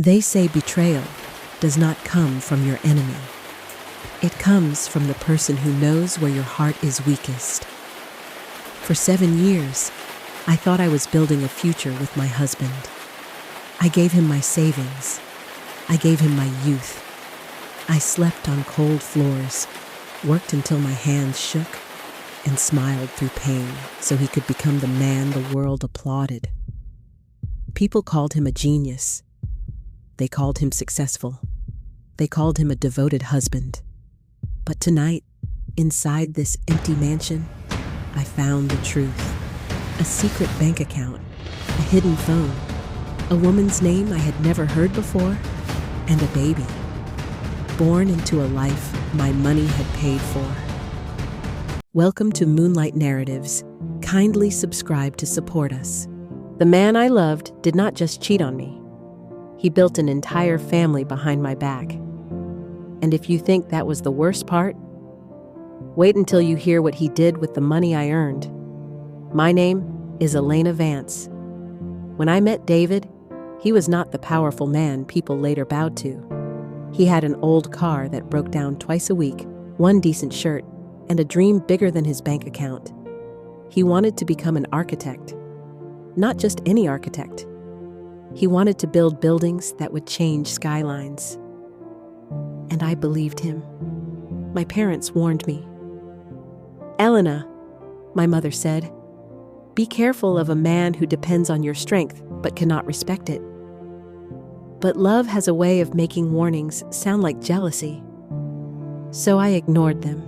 They say betrayal does not come from your enemy. It comes from the person who knows where your heart is weakest. For 7 years, I thought I was building a future with my husband. I gave him my savings. I gave him my youth. I slept on cold floors, worked until my hands shook, and smiled through pain so he could become the man the world applauded. People called him a genius. They called him successful. They called him a devoted husband. But tonight, inside this empty mansion, I found the truth. A secret bank account, a hidden phone, a woman's name I had never heard before, and a baby, born into a life my money had paid for. Welcome to Moonlight Narratives. Kindly subscribe to support us. The man I loved did not just cheat on me. He built an entire family behind my back. And if you think that was the worst part, wait until you hear what he did with the money I earned. My name is Elena Vance. When I met David, he was not the powerful man people later bowed to. He had an old car that broke down twice a week, one decent shirt, and a dream bigger than his bank account. He wanted to become an architect. Not just any architect. He wanted to build buildings that would change skylines. And I believed him. My parents warned me. "Elena," my mother said, "be careful of a man who depends on your strength but cannot respect it." But love has a way of making warnings sound like jealousy. So I ignored them.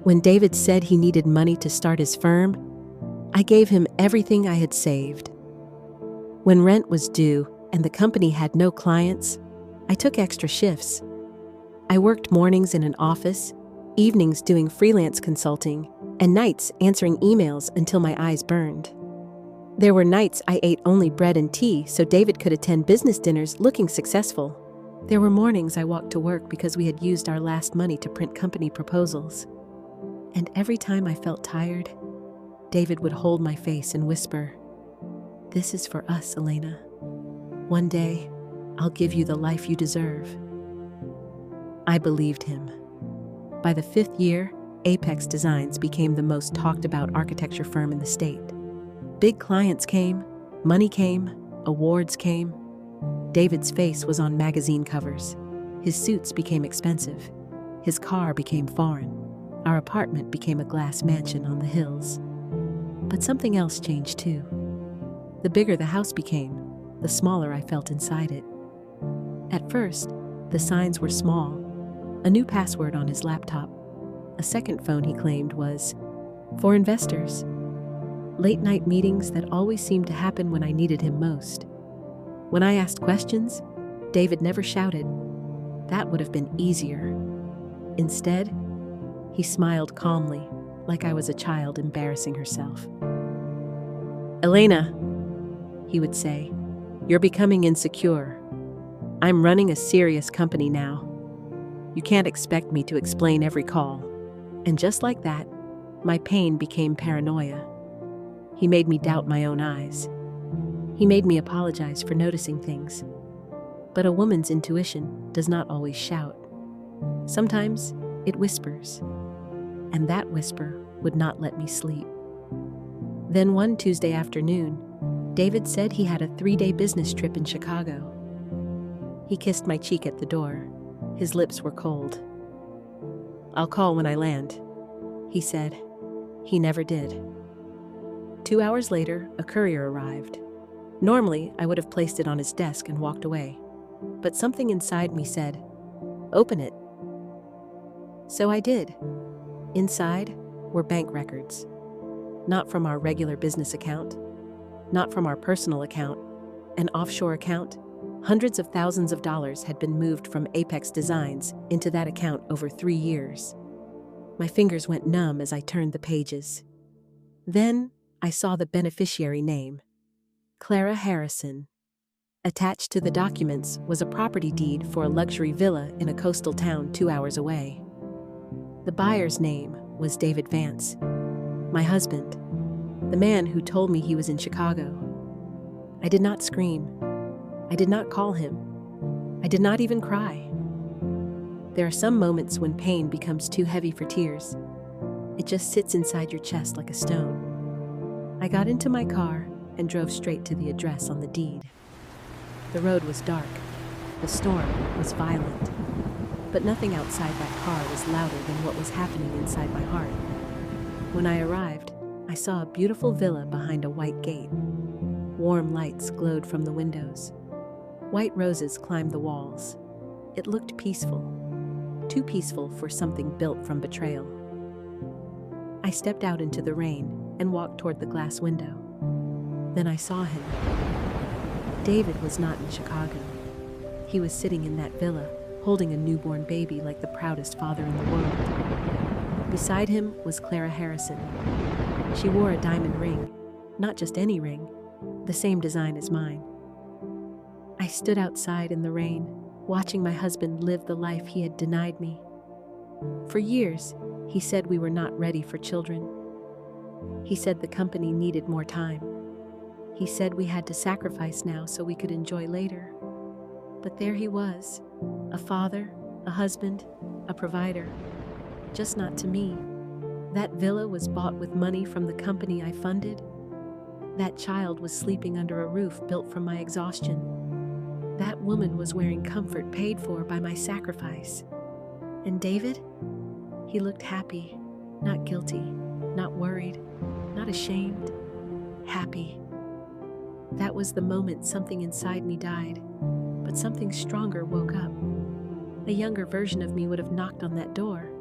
When David said he needed money to start his firm, I gave him everything I had saved. When rent was due and the company had no clients, I took extra shifts. I worked mornings in an office, evenings doing freelance consulting, and nights answering emails until my eyes burned. There were nights I ate only bread and tea so David could attend business dinners looking successful. There were mornings I walked to work because we had used our last money to print company proposals. And every time I felt tired, David would hold my face and whisper, "This is for us, Elena. One day, I'll give you the life you deserve." I believed him. By the 5th year, Apex Designs became the most talked about architecture firm in the state. Big clients came, money came, awards came. David's face was on magazine covers. His suits became expensive. His car became foreign. Our apartment became a glass mansion on the hills. But something else changed too. The bigger the house became, the smaller I felt inside it. At first, the signs were small. A new password on his laptop. A second phone he claimed was for investors. Late-night meetings that always seemed to happen when I needed him most. When I asked questions, David never shouted. That would have been easier. Instead, he smiled calmly, like I was a child embarrassing herself. "Elena," he would say, "you're becoming insecure. I'm running a serious company now. You can't expect me to explain every call." And just like that, my pain became paranoia. He made me doubt my own eyes. He made me apologize for noticing things. But a woman's intuition does not always shout. Sometimes it whispers. And that whisper would not let me sleep. Then one Tuesday afternoon, David said he had a 3-day business trip in Chicago. He kissed my cheek at the door. His lips were cold. "I'll call when I land," he said. He never did. 2 hours later, a courier arrived. Normally, I would have placed it on his desk and walked away. But something inside me said, "Open it." So I did. Inside were bank records. Not from our regular business account. Not from our personal account. An offshore account. Hundreds of thousands of dollars had been moved from Apex Designs into that account over 3 years. My fingers went numb as I turned the pages. Then I saw the beneficiary name, Clara Harrison. Attached to the documents was a property deed for a luxury villa in a coastal town 2 hours away. The buyer's name was David Vance, my husband, the man who told me he was in Chicago. I did not scream. I did not call him. I did not even cry. There are some moments when pain becomes too heavy for tears. It just sits inside your chest like a stone. I got into my car and drove straight to the address on the deed. The road was dark. The storm was violent. But nothing outside that car was louder than what was happening inside my heart. When I arrived, I saw a beautiful villa behind a white gate. Warm lights glowed from the windows. White roses climbed the walls. It looked peaceful. Too peaceful for something built from betrayal. I stepped out into the rain and walked toward the glass window. Then I saw him. David was not in Chicago. He was sitting in that villa, holding a newborn baby like the proudest father in the world. Beside him was Clara Harrison. She wore a diamond ring, not just any ring, the same design as mine. I stood outside in the rain, watching my husband live the life he had denied me. For years, he said we were not ready for children. He said the company needed more time. He said we had to sacrifice now so we could enjoy later. But there he was, a father, a husband, a provider, just not to me. That villa was bought with money from the company I funded. That child was sleeping under a roof built from my exhaustion. That woman was wearing comfort paid for by my sacrifice. And David? He looked happy, not guilty, not worried, not ashamed, happy. That was the moment something inside me died, but something stronger woke up. A younger version of me would have knocked on that door.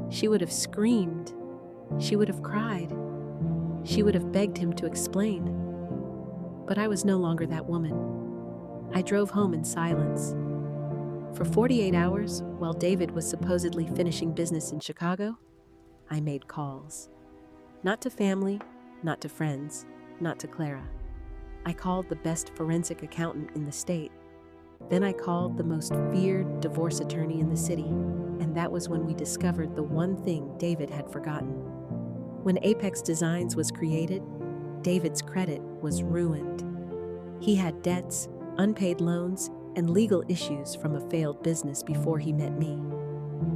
She would have screamed. She would have cried. She would have begged him to explain. But I was no longer that woman. I drove home in silence. For 48 hours, while David was supposedly finishing business in Chicago, I made calls. Not to family, not to friends, not to Clara. I called the best forensic accountant in the state. Then I called the most feared divorce attorney in the city, and that was when we discovered the one thing David had forgotten. When Apex Designs was created, David's credit was ruined. He had debts, unpaid loans, and legal issues from a failed business before he met me.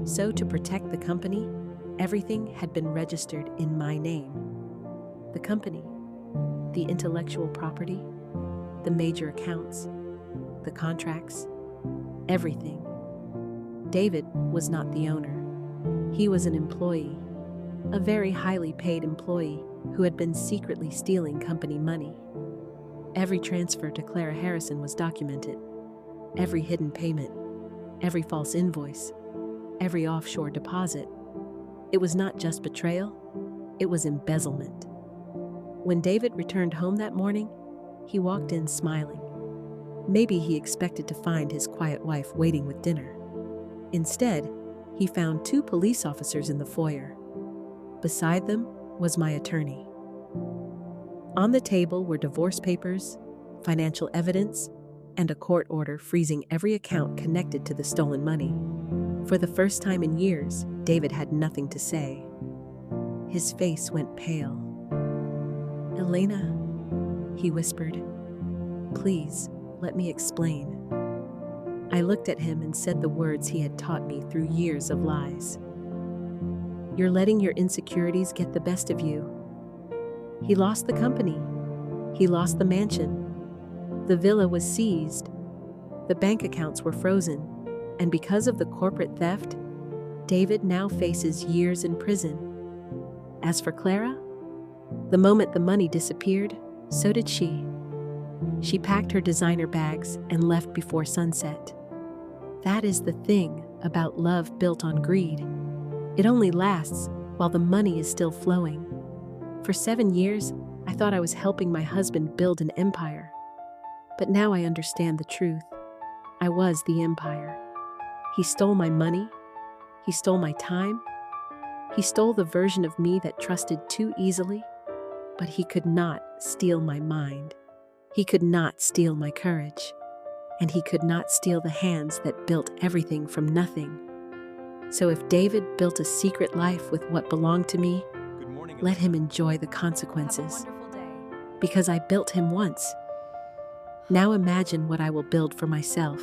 So to protect the company, everything had been registered in my name. The company, the intellectual property, the major accounts, the contracts, everything. David was not the owner. He was an employee, a very highly paid employee who had been secretly stealing company money. Every transfer to Clara Harrison was documented. Every hidden payment, every false invoice, every offshore deposit. It was not just betrayal, it was embezzlement. When David returned home that morning, he walked in smiling. Maybe he expected to find his quiet wife waiting with dinner. Instead, he found 2 police officers in the foyer. Beside them was my attorney. On the table were divorce papers, financial evidence, and a court order freezing every account connected to the stolen money. For the first time in years, David had nothing to say. His face went pale. "Elena," he whispered, "please, let me explain." I looked at him and said the words he had taught me through years of lies. "You're letting your insecurities get the best of you." He lost the company. He lost the mansion. The villa was seized. The bank accounts were frozen. And because of the corporate theft, David now faces years in prison. As for Clara, the moment the money disappeared, so did she. She packed her designer bags and left before sunset. That is the thing about love built on greed. It only lasts while the money is still flowing. For 7 years, I thought I was helping my husband build an empire. But now I understand the truth. I was the empire. He stole my money. He stole my time. He stole the version of me that trusted too easily. But he could not steal my mind. He could not steal my courage. And he could not steal the hands that built everything from nothing. So if David built a secret life with what belonged to me, let him enjoy the consequences. Because I built him once. Now imagine what I will build for myself.